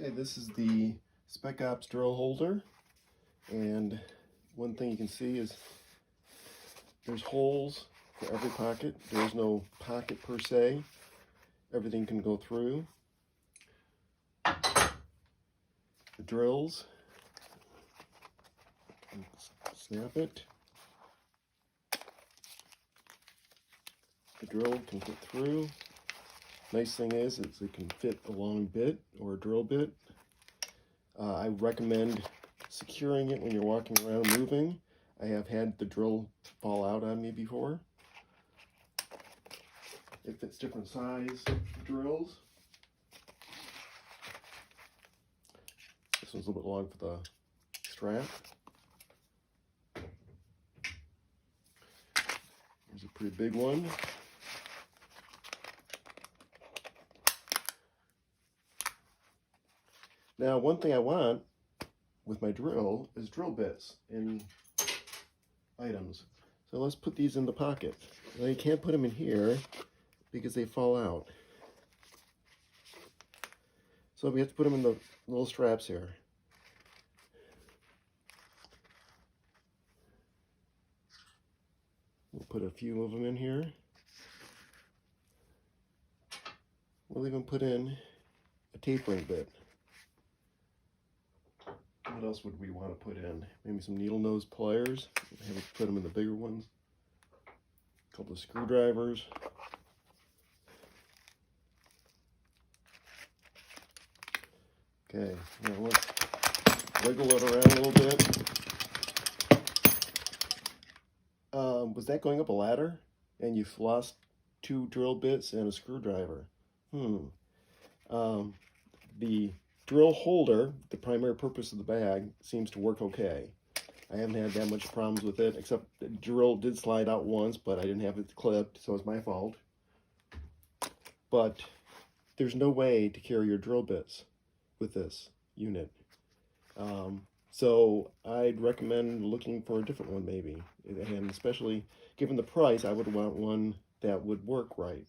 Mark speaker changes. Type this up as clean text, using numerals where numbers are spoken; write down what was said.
Speaker 1: Okay, this is the Spec Ops drill holder, and one thing you can see is there's holes for every pocket. There's no pocket per se. Everything can go through. The drills, snap it. The drill can fit through. Nice thing is it can fit a long bit or a drill bit. I recommend securing it when you're walking around moving. I have had the drill fall out on me before. It fits different size drills. This one's a little bit long for the strap. Here's a pretty big one. Now, one thing I want with my drill is drill bits and items. So let's put these in the pocket. Now you can't put them in here because they fall out. So we have to put them in the little straps here. We'll put a few of them in here. We'll even put in a tapering bit. What else would we want to put in? Maybe some needle nose pliers. Have to put them in the bigger ones. A couple of screwdrivers. Okay, now let's wiggle it around a little bit. Was that going up a ladder? And you've lost 2 drill bits and a screwdriver. The drill holder, the primary purpose of the bag, seems to work okay. I haven't had that much problems with it, except the drill did slide out once, but I didn't have it clipped, so it's my fault. But there's no way to carry your drill bits with this unit. So I'd recommend looking for a different one maybe. And especially given the price, I would want one that would work right.